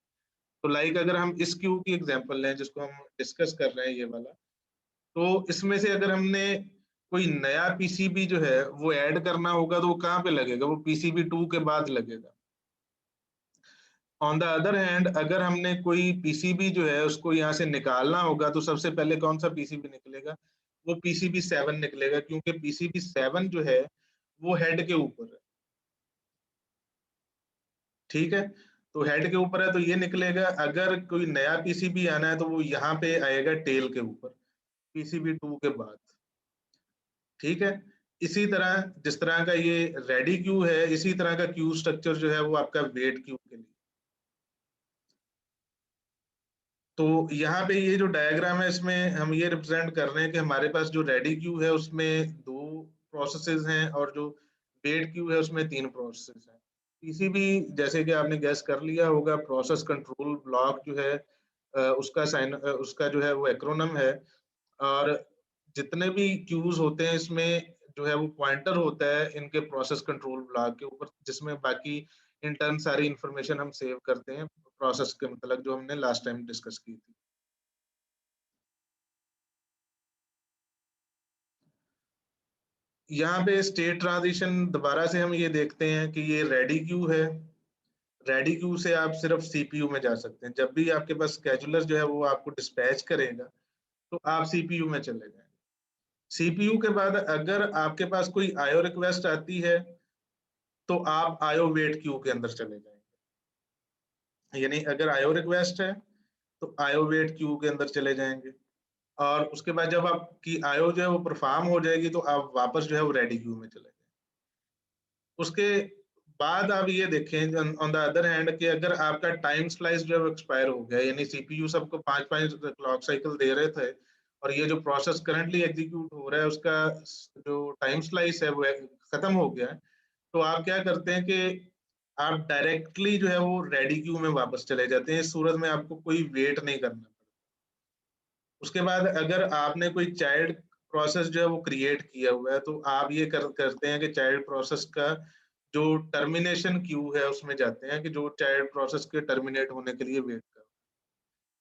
तो लाइक अगर हम इस क्यू की एग्जांपल लें जिसको हम डिस्कस कर रहे हैं ये वाला, तो इसमें से अगर हमने कोई नया पीसीबी जो है वो ऐड करना होगा तो वो कहाँ पे लगेगा, वो पीसीबी 2 के बाद लगेगा। ऑन द अदर हैंड अगर हमने कोई पीसीबी जो है उसको यहाँ से निकालना होगा तो सबसे पहले कौन सा पीसीबी निकलेगा, वो पीसीबी 7 निकलेगा, क्योंकि पीसीबी 7 जो है वो हेड के ऊपर है। ठीक है, तो हेड के ऊपर है तो ये निकलेगा। अगर कोई नया पीसीबी आना है तो वो यहाँ पे आएगा टेल के ऊपर, पीसीबी 2 के बाद। ठीक है, इसी तरह जिस तरह का ये रेडी क्यू है, इसी तरह का क्यू स्ट्रक्चर जो है वो आपका वेट क्यू के लिए। तो यहाँ पे ये जो डायग्राम है इसमें हम ये रिप्रेजेंट कर रहे हैं कि हमारे पास जो रेडी क्यू है उसमें 2 प्रोसेसेस हैं और जो वेट क्यू है उसमें 3 प्रोसेसेस हैं। पीसीबी जैसे कि आपने गैस कर लिया होगा, प्रोसेस कंट्रोल ब्लॉक जो है उसका जो है वो एक्रोनम है। और जितने भी क्यूज होते हैं इसमें जो है वो पॉइंटर होता है इनके प्रोसेस कंट्रोल ब्लॉक के ऊपर, जिसमें बाकी इंटर्न सारी इंफॉर्मेशन हम सेव करते हैं प्रोसेस के मतलब जो हमने लास्ट टाइम डिस्कस की थी। यहाँ पे स्टेट ट्रांजिशन दोबारा से हम ये देखते हैं कि ये रेडी क्यू है। रेडी क्यू से आप सिर्फ सीपीयू में जा सकते हैं। जब भी आपके पास स्केजुलर जो है वो आपको डिस्पैच करेगा तो आप सीपीयू में चले जाएंगे। सीपीयू के बाद अगर आपके पास कोई आईओ रिक्वेस्ट आती है तो आप आईओ वेट क्यू के अंदर चले जाएंगे। यानी अगर आईओ रिक्वेस्ट है तो आईओ वेट क्यू के अंदर चले जाएंगे, और उसके बाद जब आपकी आईओ जो है वो परफॉर्म हो जाएगी तो आप वापस जो है वो रेडी क्यू में चले जाएंगे। उसके बाद आप ये देखें ऑन द अदर हैंड कि अगर आपका टाइम स्लाइस जो है वो एक्सपायर हो गया, यानी सीपीयू सबको 5-5 क्लॉक साइकिल दे रहे थे और ये जो प्रोसेस करंटली एग्जीक्यूट हो रहा है उसका जो टाइम स्लाइस है वो खत्म हो गया है, तो आप क्या करते हैं कि आप डायरेक्टली जो है वो रेडी क्यू में वापस चले जाते हैं। इस सूरत में आपको कोई वेट नहीं करना पड़ता। उसके बाद अगर आपने कोई चाइल्ड प्रोसेस जो है वो क्रिएट किया हुआ है तो आप ये करते हैं कि चाइल्ड प्रोसेस का जो टर्मिनेशन क्यू है उसमें जाते हैं कि जो चाइल्ड प्रोसेस के टर्मिनेट होने के लिए वेट कर।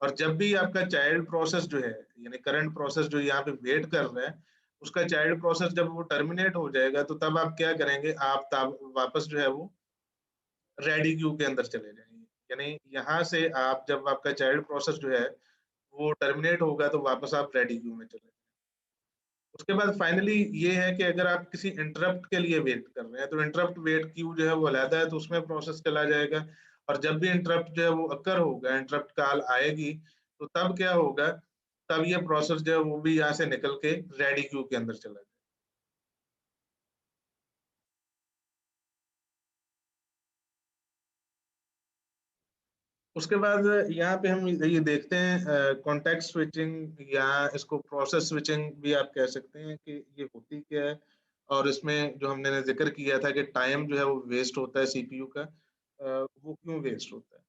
और जब भी आपका चाइल्ड प्रोसेस जो है यानी करंट प्रोसेस जो यहाँ पे वेट कर रहा है उसका चाइल्ड प्रोसेस जब वो टर्मिनेट हो जाएगा तो तब आप क्या करेंगे, आप तब वापस जो है वो रेडी क्यू के अंदर चले जाएंगे। यानी यहाँ से आप जब आपका चाइल्ड प्रोसेस जो है वो टर्मिनेट होगा तो वापस आप रेडी क्यू में चले जाएंगे। उसके बाद फाइनली ये है कि अगर आप किसी इंटरप्ट के लिए वेट कर रहे हैं तो इंटरप्ट वेट क्यू जो है वो अलग है, तो उसमें प्रोसेस चला जाएगा। और जब भी इंटरप्ट जो है वो अकर होगा, इंटरप्ट कॉल आएगी, तो तब क्या होगा, तब ये प्रोसेस जो है वो भी यहाँ से निकल के रेडी क्यू के अंदर चला जाएगा। उसके बाद यहाँ पे हम ये देखते हैं कॉन्टेक्स्ट स्विचिंग, या इसको प्रोसेस स्विचिंग भी आप कह सकते हैं कि ये होती क्या है। और इसमें जो हमने जिक्र किया था कि टाइम जो है वो वेस्ट होता है सीपीयू का, वो क्यों वेस्ट होता है।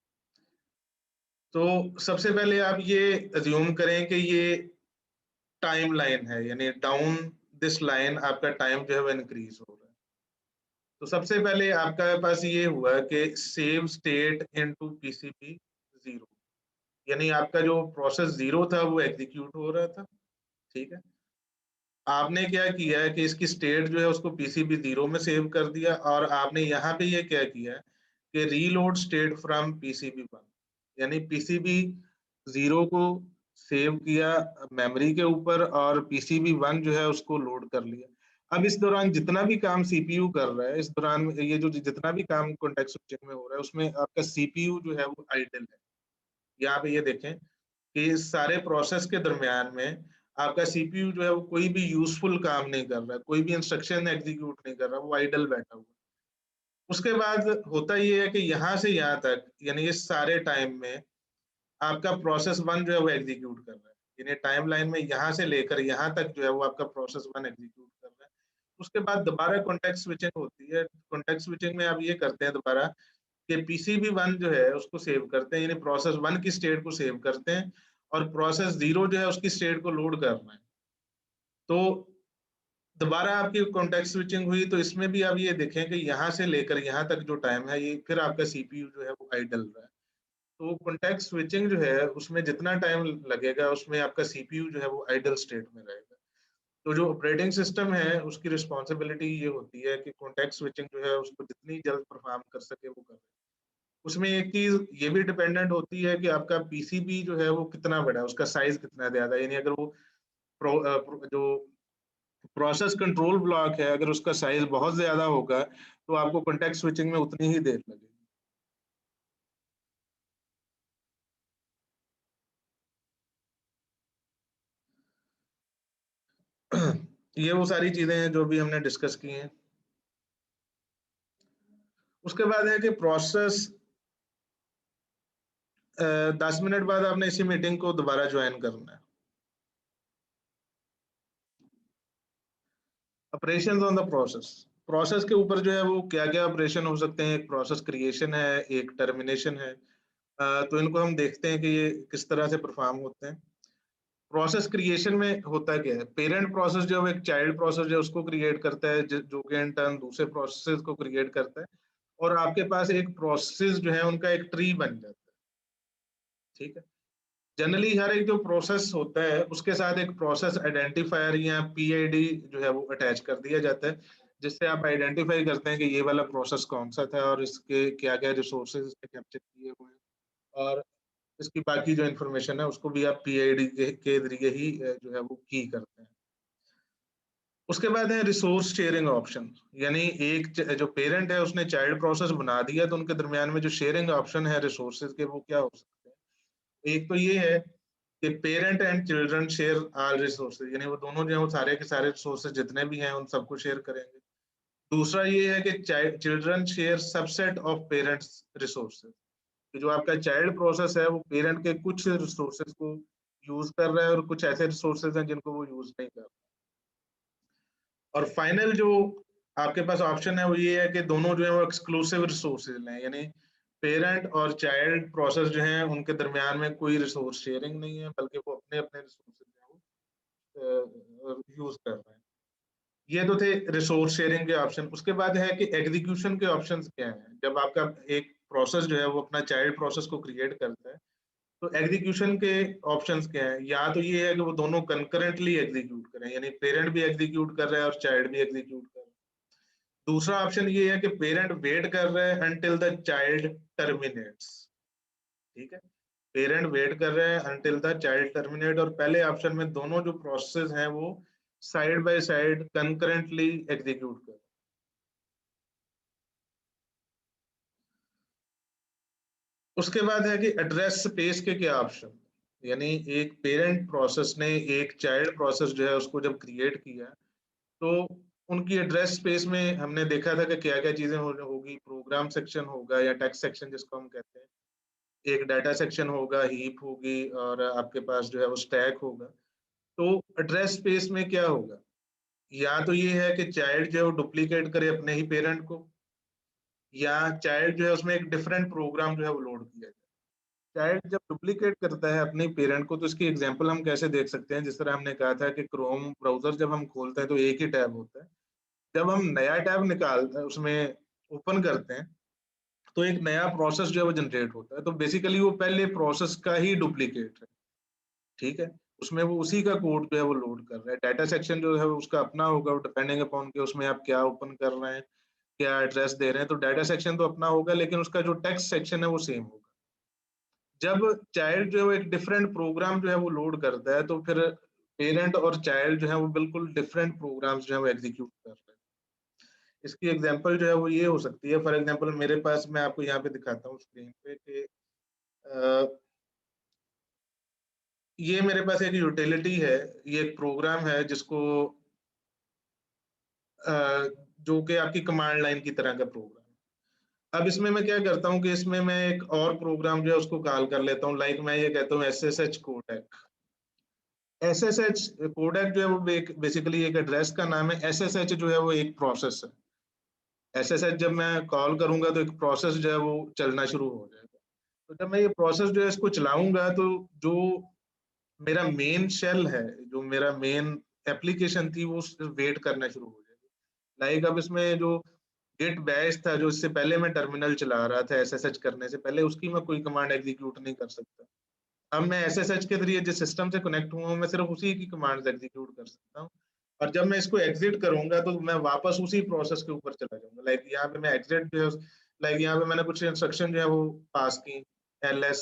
तो सबसे पहले आप ये अज्यूम करें कि ये टाइम लाइन है, यानी डाउन दिस लाइन आपका टाइम जो है वो इंक्रीज हो रहा है। तो सबसे पहले आपका पास ये हुआ कि सेव स्टेट इनटू पीसीबी 0, यानी आपका जो प्रोसेस 0 था वो एग्जीक्यूट हो रहा था। ठीक है, आपने क्या किया है कि इसकी स्टेट जो है उसको पीसीबी 0 में सेव कर दिया, और आपने यहाँ पे ये क्या किया है कि रीलोड स्टेट फ्रॉम पीसीबी 1, यानी पीसीबी 0 को सेव किया मेमोरी के ऊपर और पीसीबी 1 जो है उसको लोड कर लिया। अब इस दौरान जितना भी काम सीपीयू कर रहा है, इस दौरान ये जो जितना भी काम कॉन्टेक्स्ट स्विचिंग में हो रहा है उसमें आपका सीपीयू जो है वो आइडल है। यहाँ पे ये देखें कि इस सारे प्रोसेस के दरमियान में आपका सीपीयू जो है वो कोई भी यूजफुल काम नहीं कर रहा है, कोई भी इंस्ट्रक्शन एग्जीक्यूट नहीं कर रहा, वो आइडल बैठा हुआ। उसके बाद होता ये है कि यहाँ से यहाँ तक, यानी इस सारे टाइम में आपका प्रोसेस 1 जो है वो एग्जीक्यूट कर रहा है, यानी टाइम लाइन में यहाँ से लेकर यहाँ तक जो है वो आपका प्रोसेस 1 एग्जीक्यूट कर रहा है। उसके बाद दोबारा कॉन्टेक्स्ट स्विचिंग होती है। कॉन्टेक्स्ट स्विचिंग में आप ये करते हैं दोबारा कि पीसीबी 1 जो है उसको सेव करते हैं, यानी प्रोसेस 1 की स्टेट को सेव करते हैं, और प्रोसेस 0 जो है उसकी स्टेट को लोड करना है। तो दोबारा आपकी कॉन्टेक्स्ट स्विचिंग हुई, तो इसमें भी आप ये देखें कि यहाँ से लेकर यहाँ तक जो टाइम है ये फिर आपका सीपीयू जो है वो आइडल रहा है। तो कॉन्टेक्स्ट स्विचिंग जो है उसमें जितना टाइम लगेगा उसमें आपका सीपीयू जो है वो आइडल स्टेट में रहेगा। तो जो ऑपरेटिंग सिस्टम है उसकी रिस्पॉन्सिबिलिटी ये होती है कि कॉन्टेक्स्ट स्विचिंग जो है उसको जितनी जल्द परफॉर्म कर सके वो करे। उसमें एक चीज ये भी डिपेंडेंट होती है कि आपका पीसीबी जो है वो कितना बड़ा है, उसका साइज कितना ज्यादा है। यानी अगर वो जो प्रोसेस कंट्रोल ब्लॉक है, अगर उसका साइज बहुत ज्यादा होगा तो आपको कॉन्टेक्स्ट स्विचिंग में उतनी ही देर लगेगी। ये वो सारी चीजें हैं जो भी हमने डिस्कस की हैं। उसके बाद है कि प्रोसेस 10 मिनट बाद आपने इसी मीटिंग को दोबारा ज्वाइन करना है। Operations on the process, process के ऊपर जो है वो क्या क्या ऑपरेशन हो सकते हैं। एक प्रोसेस क्रिएशन है, एक टर्मिनेशन है। तो इनको हम देखते हैं कि ये किस तरह से परफॉर्म होते हैं। प्रोसेस क्रिएशन में होता क्या है, पेरेंट प्रोसेस जो है एक चाइल्ड प्रोसेस जो उसको क्रिएट करता है, जो कि इन टर्न दूसरे प्रोसेस को क्रिएट करता है, और आपके पास एक प्रोसेस जो है उनका एक ट्री बन जाता है। ठीक है, जनरली हर एक जो प्रोसेस होता है उसके साथ एक प्रोसेस आइडेंटिफायर या पीआईडी जो है वो अटैच कर दिया जाता है, जिससे आप आइडेंटिफाई करते हैं कि ये वाला प्रोसेस कौन सा था और इसके क्या क्या रिसोर्सेज इसने कैप्चर किए हुए हैं, और इसकी बाकी जो इन्फॉर्मेशन है उसको भी आप पीआईडी के जरिए ही जो है वो की करते हैं। उसके बाद है रिसोर्स शेयरिंग ऑप्शन, यानी एक जो पेरेंट है उसने चाइल्ड प्रोसेस बना दिया तो उनके दरमियान में जो शेयरिंग ऑप्शन है रिसोर्सेज के वो क्या हो सकते हैं। एक तो ये है कि parent and children share all resources, यानी वो दोनों जो है वो सारे के सारे रिसोर्सेज जितने भी हैं उन सबको शेयर करेंगे। दूसरा ये है कि children share subset of parents resources, कि जो आपका चाइल्ड प्रोसेस है वो पेरेंट के कुछ रिसोर्सेज को यूज कर रहा है और कुछ ऐसे रिसोर्सेज हैं जिनको वो यूज नहीं कर रहा। और फाइनल जो आपके पास ऑप्शन है वो ये है कि दोनों जो है वो एक्सक्लूसिव रिसोर्सेज लें, यानी पेरेंट और चाइल्ड प्रोसेस जो है उनके दरमियान में कोई रिसोर्स शेयरिंग नहीं है, बल्कि वो अपने अपने रिसोर्सेज वो यूज कर रहे हैं। ये तो थे रिसोर्स शेयरिंग के ऑप्शन। उसके बाद है कि एग्जीक्यूशन के ऑप्शंस क्या हैं। जब आपका एक प्रोसेस जो है वो अपना चाइल्ड प्रोसेस को क्रिएट करता है तो एग्जीक्यूशन के ऑप्शंस क्या है। या तो ये है कि वो दोनों कंकरेंटली एग्जीक्यूट करें, यानी पेरेंट भी एग्जीक्यूट कर रहा है और चाइल्ड भी एग्जीक्यूट कर रहा है। दूसरा ऑप्शन ये है कि पेरेंट वेट कर रहा है अंटिल द चाइल्ड टर्मिनेट्स। ठीक है, पेरेंट वेट कर रहे हैं अंटिल द चाइल्ड टर्मिनेट, और पहले ऑप्शन में दोनों जो प्रोसेस हैं वो side by side concurrently execute कर। उसके बाद है कि एड्रेस स्पेस के क्या ऑप्शन, यानी एक पेरेंट प्रोसेस ने एक चाइल्ड प्रोसेस जो है उसको जब क्रिएट किया तो उनकी एड्रेस स्पेस में हमने देखा था कि क्या क्या चीजें होगी। प्रोग्राम सेक्शन होगा या टेक्स्ट सेक्शन जिसको हम कहते हैं, एक डाटा सेक्शन होगा, हीप होगी, और आपके पास जो है वो स्टैक होगा। तो एड्रेस स्पेस में क्या होगा, या तो ये है कि चाइल्ड जो है वो डुप्लीकेट करे अपने ही पेरेंट को, या चाइल्ड जो है उसमें एक डिफरेंट प्रोग्राम जो है वो लोड किया जाए। चाइल्ड जब डुप्लीकेट करता है अपने पेरेंट को तो इसकी एग्जांपल हम कैसे देख सकते हैं, जिस तरह हमने कहा था कि क्रोम ब्राउजर जब हम खोलते हैं तो एक ही टैब होता है। जब हम नया टैब निकालते हैं उसमें ओपन करते हैं तो एक नया प्रोसेस जो है वो जनरेट होता है। तो बेसिकली वो पहले प्रोसेस का ही डुप्लीकेट है। ठीक है, उसमें वो उसी का कोड जो है वो लोड कर रहा है। डाटा सेक्शन जो है उसका अपना होगा, डिपेंडिंग अपॉन के उसमें आप क्या ओपन कर रहे हैं, क्या एड्रेस दे रहे हैं। तो डाटा सेक्शन तो अपना होगा, लेकिन उसका जो टेक्स्ट सेक्शन है वो सेम होगा। जब चाइल्ड जो है वो एक डिफरेंट प्रोग्राम जो है वो लोड करता है तो फिर पेरेंट और चाइल्ड जो है वो बिल्कुल डिफरेंट प्रोग्राम्स जो है वो एग्जीक्यूट कर रहे हैं। इसकी एग्जांपल जो है वो ये हो सकती है। फॉर एग्जांपल मेरे पास, मैं आपको यहाँ पे दिखाता हूँ स्क्रीन पे कि ये मेरे पास एक यूटिलिटी है, ये एक प्रोग्राम है जिसको जो कि आपकी कमांड लाइन की तरह का प्रोग्राम। अब इसमें मैं क्या करता हूँ कि इसमें मैं एक और प्रोग्राम जो है उसको कॉल कर लेता हूँ। लाइक मैं ये कहता हूँ SSH कोडेक। SSH कोडेक जो है वो बेसिकली एक एड्रेस का नाम है। SSH जो है वो एक प्रोसेस है। SSH जब मैं कॉल करूंगा तो एक प्रोसेस जो है वो चलना शुरू हो जाएगा। तो जब मैं ये प्रोसेस जो है इसको चलाऊंगा तो जो मेरा मेन शेल है, जो मेरा मेन एप्लीकेशन थी, वो वेट करना शुरू हो जाएगी। लाइक अब इसमें जो गिट बैश था, जो इससे पहले मैं टर्मिनल चला रहा था SSH करने से पहले, उसकी मैं कोई कमांड एग्जीक्यूट नहीं कर सकता। अब मैं SSH के जरिए जिस सिस्टम से कनेक्ट हुआ हूँ मैं सिर्फ उसी की कमांड्स एग्जीक्यूट कर सकता हूँ। और जब मैं इसको एग्जिट करूंगा तो मैं वापस उसी प्रोसेस के ऊपर चला जाऊंगा। लाइक यहाँ पे मैं एग्जिट जो है लाइक यहाँ पे मैंने कुछ इंस्ट्रक्शन जो है वो पास की, ls,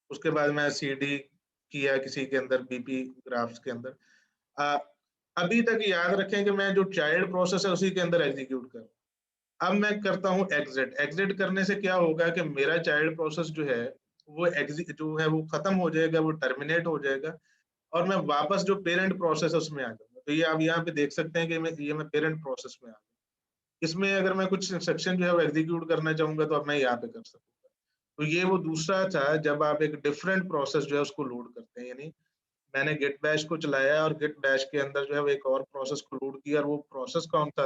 उसके बाद मैं cd किया किसी के अंदर, bp ग्राफ्स के अंदर। अभी तक याद रखें कि मैं जो चाइल्ड प्रोसेस है उसी के अंदर एग्जीक्यूट कर, अब मैं करता हूँ एग्जिट। एग्जिट करने से क्या होगा कि मेरा चाइल्ड प्रोसेस जो है वो जो है वो खत्म हो जाएगा, वो टर्मिनेट हो जाएगा, और मैं वापस जो पेरेंट प्रोसेस है उसमें आ जाऊंगा। तो ये आप यहाँ पे देख सकते हैं कि मैं पेरेंट प्रोसेस में आ गया। इसमें अगर मैं कुछ इंस्ट्रक्शन जो है वो एग्जीक्यूट करना चाहूंगा तो अब मैं यहाँ पे कर सकूंगा। तो ये वो दूसरा था जब आप एक डिफरेंट प्रोसेस जो है उसको लोड करते हैं, यानी मैंने गिट बैश को चलाया और गिट बैश के अंदर जो है वो एक और प्रोसेस को लोड किया, और वो प्रोसेस कौन था,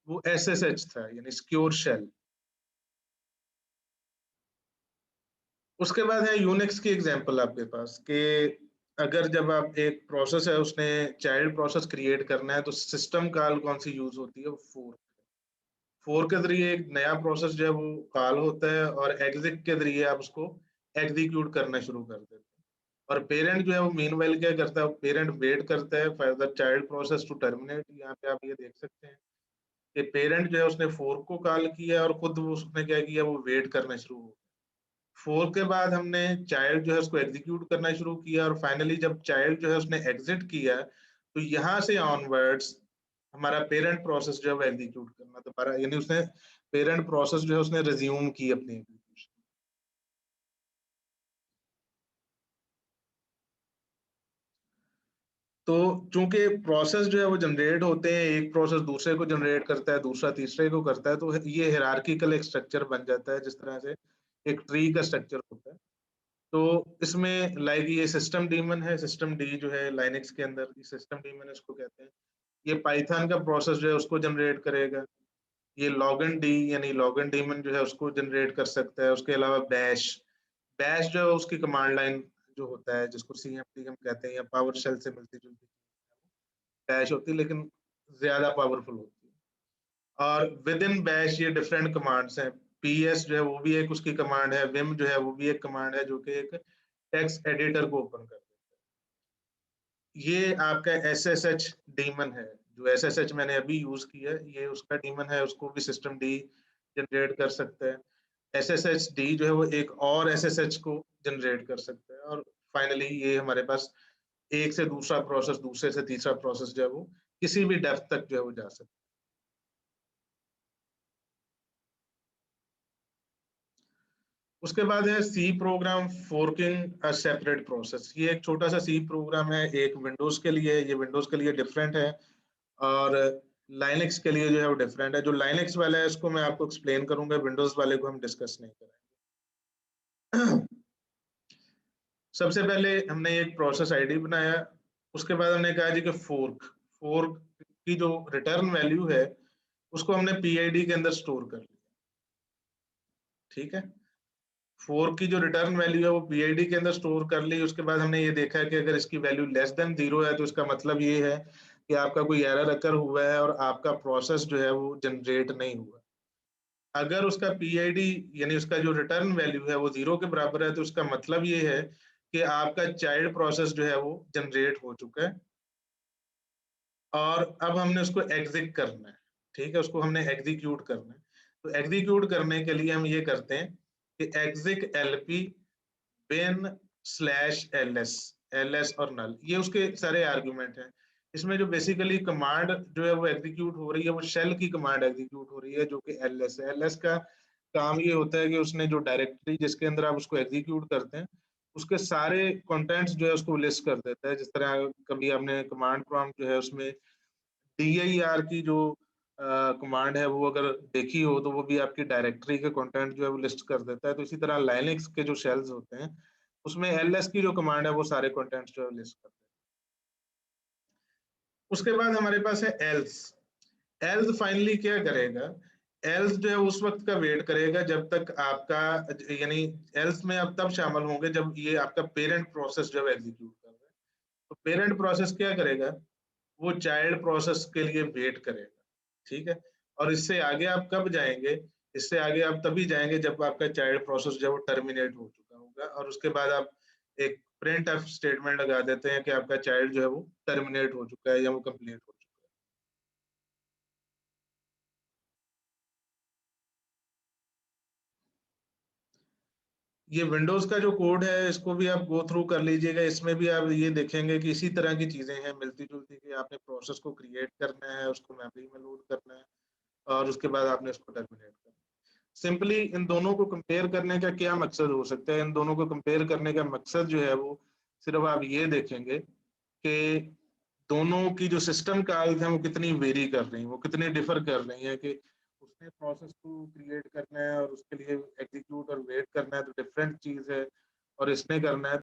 वो SSH था, यानी सिक्योर शेल। उसके बाद है यूनिक्स की एग्जांपल आपके पास कि अगर जब आप एक प्रोसेस है उसने चाइल्ड प्रोसेस क्रिएट करना है तो सिस्टम कॉल कौन सी यूज होती है, फोर्क। फोर्क के जरिए एक नया प्रोसेस जो है वो कॉल होता है और एग्जिट के जरिए आप उसको एग्जीक्यूट करना शुरू कर देते हैं। और पेरेंट जो है वो मीनवाइल क्या करता है, पेरेंट वेट करता है for the child process to terminate. यहाँ पे आप ये देख सकते हैं कि पेरेंट जो है उसने फोर्क को कॉल किया और खुद उसने क्या किया, वो वेट करना शुरू हो। फोर्क के बाद हमने चाइल्ड जो है उसको एग्जीक्यूट करना शुरू किया, और फाइनली जब चाइल्ड जो है उसने एग्जिट किया तो यहाँ से ऑनवर्ड्स हमारा पेरेंट प्रोसेस जो है वो एग्जीक्यूट करना दोबारा, यानी उसने पेरेंट प्रोसेस जो है उसने रिज्यूम की अपनी एग्जीक्यूशन। तो चूंकि प्रोसेस जो है वो जनरेट होते हैं, एक प्रोसेस दूसरे को जनरेट करता है, दूसरा तीसरे को करता है, तो ये हायरार्किकल एक स्ट्रक्चर बन जाता है, जिस तरह से एक ट्री का स्ट्रक्चर होता है। तो इसमें लाइक ये सिस्टम डीमन है, सिस्टम डी जो है लाइनक्स के अंदर ये सिस्टम डीमन इसको कहते हैं। ये पाइथन का प्रोसेस जो है उसको जनरेट करेगा। ये लॉगन डी यानी लॉगन डीमन जो है उसको जनरेट कर सकता है। उसके अलावा बैश, बैश जो है उसकी कमांड लाइन जो होता है जिसको CMD हम कहते हैं, या पावर शेल से मिलती जुलती बैश होती है, लेकिन ज्यादा पावरफुल होती है। और विद इन बैश ये डिफरेंट कमांड्स हैं। PS जो है वो भी एक उसकी कमांड है, विम जो है वो भी एक कमांड है जो कि एक टेक्स्ट एडिटर को ओपन कर देता है। ये आपका SSH डीमन है, जो SSH मैंने अभी यूज किया ये उसका डीमन है, उसको भी सिस्टम डी जनरेट कर सकता है। SSH-D जो है वो एक और SSH को जनरेट कर सकता है। और फाइनली ये हमारे पास एक से दूसरा प्रोसेस, दूसरे से तीसरा प्रोसेस जो है वो किसी भी डेप्थ तक जो है वो जा सकता है। उसके बाद है C program forking a separate process. ये एक छोटा सा सी प्रोग्राम है, एक विंडोज के लिए, ये विंडोज के लिए डिफरेंट है, और लाइनक्स के लिए जो है वो डिफरेंट है। जो लाइनक्स वाला है इसको मैं आपको एक्सप्लेन करूंगा, विंडोज वाले को हम डिस्कस नहीं करेंगे। सबसे पहले हमने एक प्रोसेस आईडी बनाया, उसके बाद हमने कहा जी कि फोर्क, फोर्क की जो रिटर्न वैल्यू है उसको हमने PID के अंदर स्टोर कर लिया। ठीक है, फोर्क की जो रिटर्न वैल्यू है वो PID के अंदर स्टोर कर ली। उसके बाद हमने ये देखा है कि अगर इसकी वैल्यू लेस देन 0 है तो इसका मतलब ये है कि आपका कोई एरर अकर हुआ है और आपका प्रोसेस जो है वो जनरेट नहीं हुआ। अगर उसका PID यानी उसका जो रिटर्न वैल्यू है वो 0 के बराबर है तो उसका मतलब ये है कि आपका चाइल्ड प्रोसेस जो है वो जनरेट हो चुका है, और अब हमने उसको एग्जिट करना है। ठीक है, उसको हमने एग्जीक्यूट करना है। तो एग्जीक्यूट करने के लिए हम ये करते हैं कि exit LP bin /ls, ls और null, ये उसके सारे आर्गुमेंट हैं। इसमें जो बेसिकली कमांड जो है वो एग्जीक्यूट हो रही है वो शेल की कमांड एग्जीक्यूट हो रही है जो कि ls है। ls का काम ये होता है कि उसने जो डायरेक्टरी जिसके अंदर आप उसको एग्जीक्यूट करते हैं उसके सारे कंटेंट्स जो है उसको लिस्ट कर देता है। जिस तरह कभी आपने कमांड प्रॉम्प्ट जो है उसमें dir की जो कमांड है वो अगर देखी हो तो वो भी आपकी डायरेक्टरी के कंटेंट जो है वो लिस्ट कर देता है। तो इसी तरह लाइनक्स के जो शेल्स होते हैं उसमें ls की जो कमांड है वो सारे कंटेंट्स जो है लिस्ट कर देता है। उसके बाद हमारे पास है एल्स। एल्स फाइनली क्या करेगा, एल्स जो है उस वक्त का वेट करेगा जब तक आपका, यानी एल्स में अब तब शामिल होंगे जब ये आपका पेरेंट प्रोसेस जो है एग्जीक्यूट कर रहा है। तो पेरेंट प्रोसेस क्या करेगा, वो चाइल्ड प्रोसेस के लिए वेट करेगा। ठीक है, और इससे आगे आप कब जाएंगे, इससे आगे आप तभी जाएंगे जब आपका चाइल्ड प्रोसेस जो है वो टर्मिनेट हो चुका होगा, और उसके बाद आप एक प्रिंट एफ स्टेटमेंट लगा देते हैं कि आपका चाइल्ड जो है वो टर्मिनेट हो चुका है, या वो कंप्लीट हो चुका है। ये विंडोज का जो कोड है इसको भी आप गो थ्रू कर लीजिएगा। इसमें भी आप ये देखेंगे कि इसी तरह की चीजें हैं मिलती जुलती, कि आपने प्रोसेस को क्रिएट करना है, उसको मेमोरी में लोड करना है और उसके बाद आपने उसको टर्मिनेट करना है। सिंपली इन दोनों को कंपेयर करने का क्या मकसद हो सकता है? इन दोनों को कंपेयर करने का मकसद जो है वो सिर्फ आप ये देखेंगे कि दोनों की जो सिस्टम कॉल्स हैं वो कितनी वेरी कर रही हैं, वो कितनी डिफर कर रही हैं। कि उसने प्रोसेस को क्रिएट करना है और उसके लिए एग्जीक्यूट और वेट करना है तो डिफरेंट चीज है, और इसने करना है